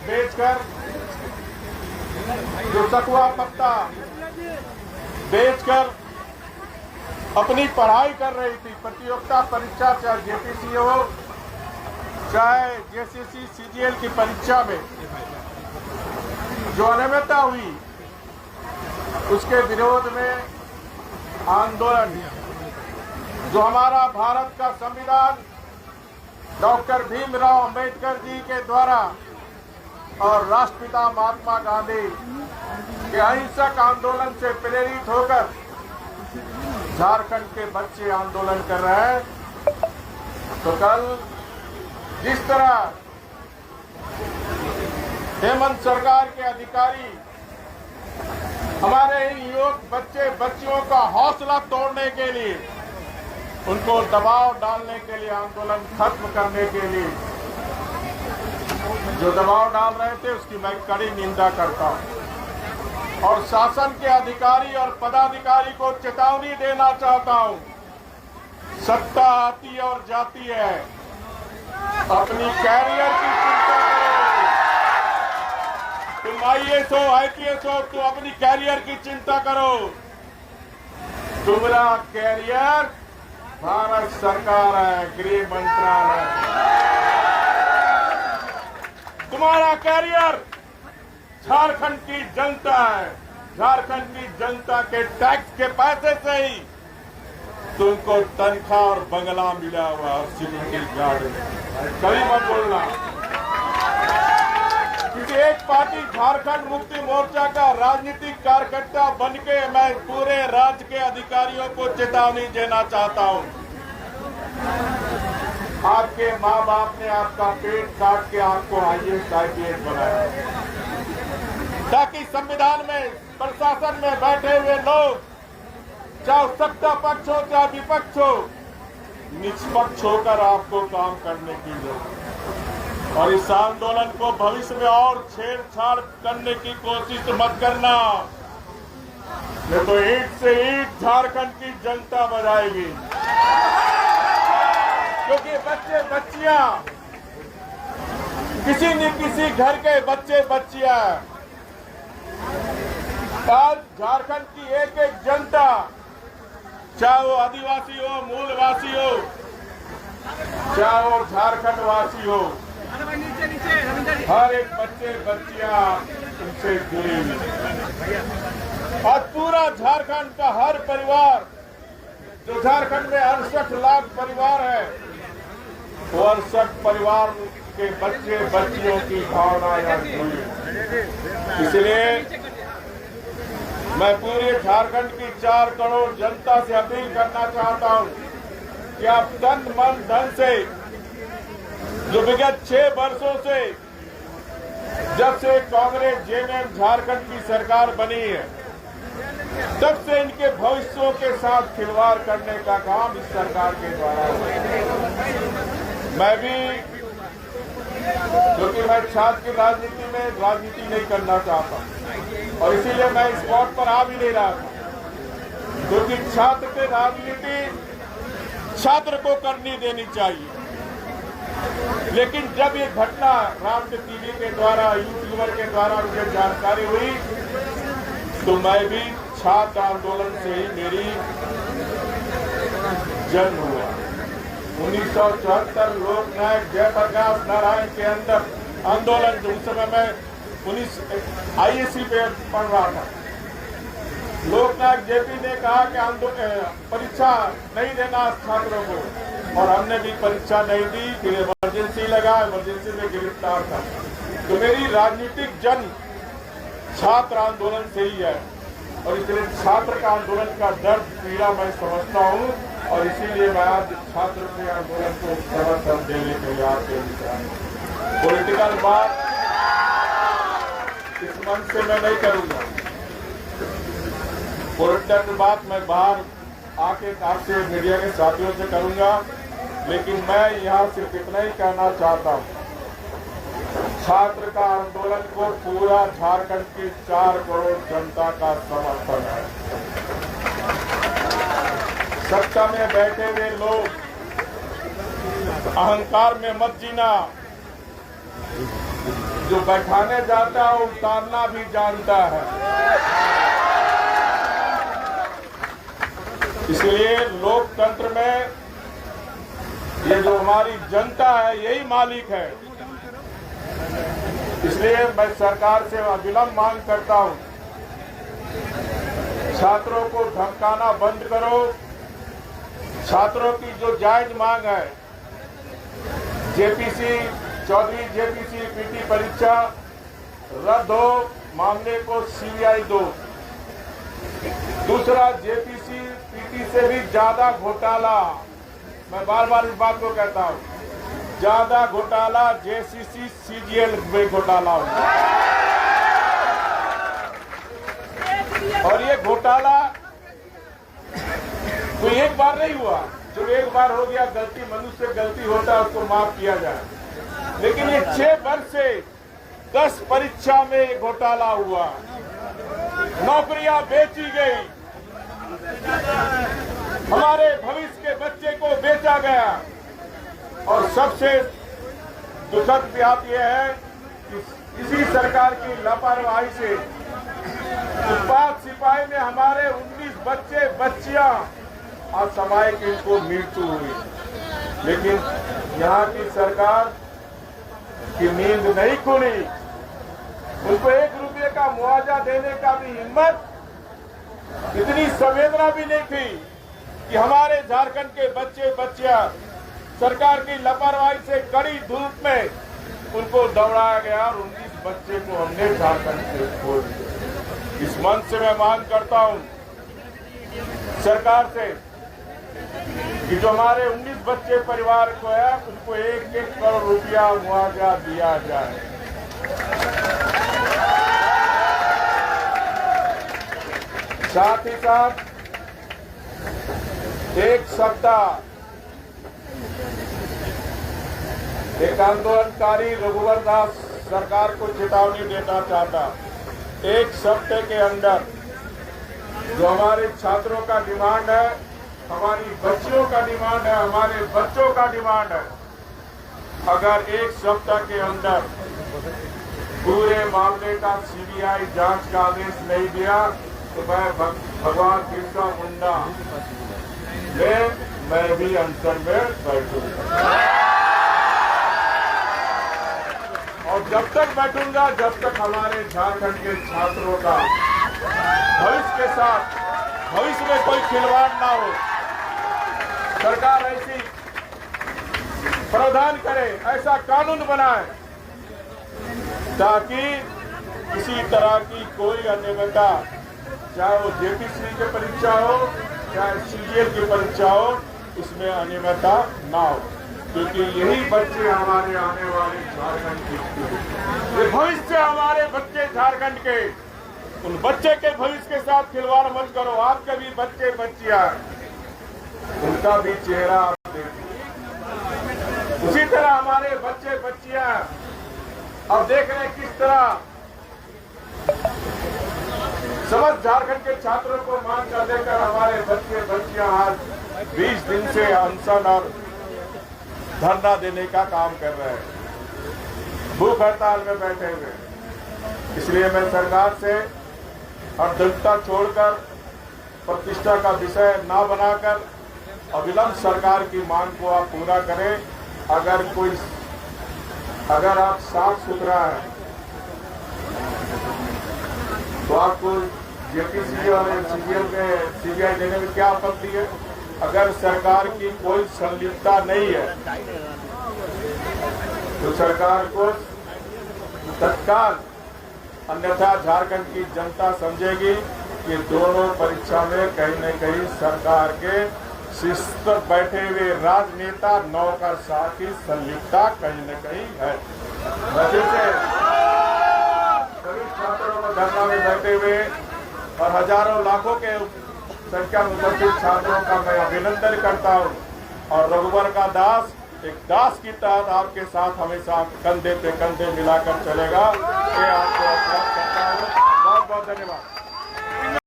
बेचकर, जो सखुआ पत्ता बेचकर अपनी पढ़ाई कर रही थी, प्रतियोगिता परीक्षा चाहे जेपीसी हो चाहे जेसीसी सीजीएल की परीक्षा में जो अनियमितता हुई उसके विरोध में आंदोलन, जो हमारा भारत का संविधान डॉक्टर भीमराव अंबेडकर जी के द्वारा और राष्ट्रपिता महात्मा गांधी के अहिंसक आंदोलन से प्रेरित होकर झारखंड के बच्चे आंदोलन कर रहे हैं। तो कल जिस तरह हेमंत सरकार के अधिकारी हमारे इन युवक बच्चे बच्चियों का हौसला तोड़ने के लिए, उनको दबाव डालने के लिए, आंदोलन खत्म करने के लिए जो दबाव डाल रहे थे उसकी मैं कड़ी निंदा करता हूं और शासन के अधिकारी और पदाधिकारी को चेतावनी देना चाहता हूं। सत्ता आती और जाती है, अपनी कैरियर की चिंता करो। तुम आईएएस हो, आईपीएस हो, तो अपनी कैरियर की चिंता करो। तुम्हारा कैरियर भारत सरकार है, गृह मंत्रालय। तुम्हारा कैरियर झारखंड की जनता है। झारखंड की जनता के टैक्स के पैसे से ही तुमको तनख्वाह और बंगला मिला हुआ और सिक्योरिटी गार्ड में। कभी मत बोलना किसी एक पार्टी झारखंड मुक्ति मोर्चा का राजनीतिक कार्यकर्ता बनके मैं पूरे राज्य के अधिकारियों को चेतावनी देना चाहता हूं। आपके माँ बाप ने आपका पेट काट के आपको आईएएस आईपीएस बनाया ताकि संविधान में, प्रशासन में बैठे हुए लोग, चाहे सत्ता पक्ष हो चाहे विपक्ष हो, निष्पक्ष होकर आपको काम करने की जरूरत। और इस आंदोलन को भविष्य में और छेड़छाड़ करने की कोशिश मत करना, नहीं तो ईंट से ईंट झारखंड की जनता बजाएगी। क्योंकि बच्चे बच्चियां, किसी न किसी घर के बच्चे बच्चियां, आज झारखंड की एक एक जनता, चाहे वो आदिवासी हो, मूलवासी हो, चाहे वो झारखंड वासी हो, हर एक बच्चे बच्चियां उनसे जुड़ी हुई। और पूरा झारखंड का हर परिवार, जो झारखंड में 68 लाख परिवार है, वो 68 परिवार के बच्चे बच्चियों की भावना यहाँ जुड़ी। इसलिए मैं पूरे झारखंड की 4 करोड़ जनता से अपील करना चाहता हूं कि आप तन मन धन से, जो विगत 6 वर्षों से, जब से कांग्रेस जेएमएम झारखंड की सरकार बनी है, तब से इनके भविष्यों के साथ खिलवाड़ करने का काम इस सरकार के द्वारा हुआ है। मैं भी, क्योंकि मैं छात्र की राजनीति नहीं करना चाहता और इसीलिए मैं इस स्पॉट पर आ भी नहीं रहा था, क्योंकि छात्र की राजनीति छात्र को करनी देनी चाहिए। लेकिन जब ये घटना रामदेव टीवी के द्वारा, यूट्यूबर के द्वारा मुझे जानकारी हुई, तो मैं भी छात्र आंदोलन से ही मेरी जन्म हुआ। 1974 लोकनायक जयप्रकाश नारायण के अंदर आंदोलन, जो उस समय मैं आईएससी पे पढ़ रहा था, लोकनायक जेपी ने कहा कि परीक्षा नहीं देना छात्रों को, और हमने भी परीक्षा नहीं दी। फिर इमरजेंसी लगा, इमरजेंसी में गिरफ्तार था। तो मेरी राजनीतिक जन्म छात्र आंदोलन से ही है और इसलिए छात्र का आंदोलन का दर्द, पीड़ा मैं समझता हूँ और इसीलिए मैं आज छात्र के आंदोलन को समर्थन देने के लिए आपके पॉलिटिकल बात इस मंच से मैं नहीं करूंगा। पॉलिटिकल बात मैं बाहर आके आपसे, मीडिया के साथियों से करूंगा, लेकिन मैं यहाँ सिर्फ इतना ही कहना चाहता हूँ, छात्र का आंदोलन को पूरा झारखंड की 4 करोड़ जनता का समर्थन है। सत्ता में बैठे हुए लोग अहंकार में मत जीना। जो बैठाने जाता है उतारना भी जानता है। इसलिए लोकतंत्र में ये जो हमारी जनता है यही मालिक है। इसलिए मैं सरकार से अविलंब मांग करता हूं, छात्रों को धमकाना बंद करो। छात्रों की जो जायज मांग है, जेपीसी चौधरी जेपीसी पीटी परीक्षा रद्द हो, मामले को सीबीआई दो। दूसरा, जेपीसी पीटी से भी ज्यादा घोटाला, मैं बार बार इस बात को कहता हूं, ज्यादा घोटाला जेसीसी सीजीएल में घोटाला हुआ। और ये घोटाला तो एक बार नहीं हुआ। जो एक बार हो गया गलती, मनुष्य गलती होता है उसको माफ किया जाए, लेकिन ये 6 वर्ष से 10 परीक्षा में घोटाला हुआ, नौकरियां बेची गई, हमारे भविष्य के बच्चे को बेचा गया। और सबसे दुखद बात यह है कि इसी सरकार की लापरवाही से उत्पाद सिपाही में हमारे 19 बच्चे बच्चियां असामयिक इनको मृत्यु हुई। लेकिन यहाँ की सरकार की नींद नहीं खुली, उनको 1 रुपये का मुआवजा देने का भी हिम्मत, इतनी संवेदना भी नहीं थी कि हमारे झारखंड के बच्चे बच्चियां सरकार की लापरवाही से कड़ी धूप में उनको दौड़ाया गया और 19 बच्चे को हमने झारखंड से छोड़ दिया। इस मंच से मैं मांग करता हूं सरकार से कि जो हमारे 19 बच्चे परिवार को है उनको 1-1 करोड़ रुपया मुआवजा दिया जाए। साथ ही साथ एक सप्ताह एक आंदोलनकारी रघुवर दास सरकार को चेतावनी देना चाहता, 1 सप्ताह के अंदर जो हमारे छात्रों का डिमांड है, हमारी बच्चियों का डिमांड है, हमारे बच्चों का डिमांड है, अगर 1 सप्ताह के अंदर पूरे मामले का सीबीआई जांच का आदेश नहीं दिया तो मैं भगवान बिरसा मुंडा मैं भी अनशन में बैठूंगा। और जब तक बैठूंगा जब तक हमारे झारखंड के छात्रों का भविष्य के साथ भविष्य में कोई खिलवाड़ ना हो। सरकार ऐसी प्रावधान करे, ऐसा कानून बनाए ताकि किसी तरह की कोई अनियमितता, चाहे वो जेपीसी की परीक्षा हो चाहे सीजीएल की परीक्षा हो, इसमें अनियमितता ना हो, क्योंकि यही बच्चे हमारे आने वाले झारखंड के, ये भविष्य हमारे बच्चे झारखंड के, उन बच्चे के भविष्य के साथ खिलवाड़ मत करो। आपके भी बच्चे बच्चियां, उनका भी चेहरा आप देखिए। उसी तरह हमारे बच्चे बच्चियां अब देख रहे हैं किस तरह समस्त झारखंड के छात्रों को मान कर देकर हमारे बच्चे बच्चियां आज 20 दिन से अनशन और धरना देने का काम कर रहे हैं, भूख हड़ताल में बैठे हुए। इसलिए मैं सरकार से अर्थदलता छोड़कर प्रतिष्ठा का विषय ना बनाकर अविलंब सरकार की मांग को आप पूरा करें। अगर आप साफ सुथरा है तो आपको जेपीसी और सीजीएल में सीबीआई देने में क्या आपत्ति है? अगर सरकार की कोई संलिप्तता नहीं है तो सरकार को तत्काल, अन्यथा झारखंड की जनता समझेगी कि दोनों परीक्षा में कहीं न कहीं सरकार के शीर्ष पर बैठे हुए राजनेता नौकरशाह की संलिप्तता कहीं न कहीं है। वजह से सभी छात्रों को धरना में बैठे हुए और हजारों लाखों के संख्या में उपस्थित छात्रों का मैं अभिनंदन करता हूं और रघुवर का दास एक दास की तरह आपके साथ हमेशा कंधे पे कंधे मिलाकर चलेगा। ये आपको करता हूं। बहुत बहुत धन्यवाद।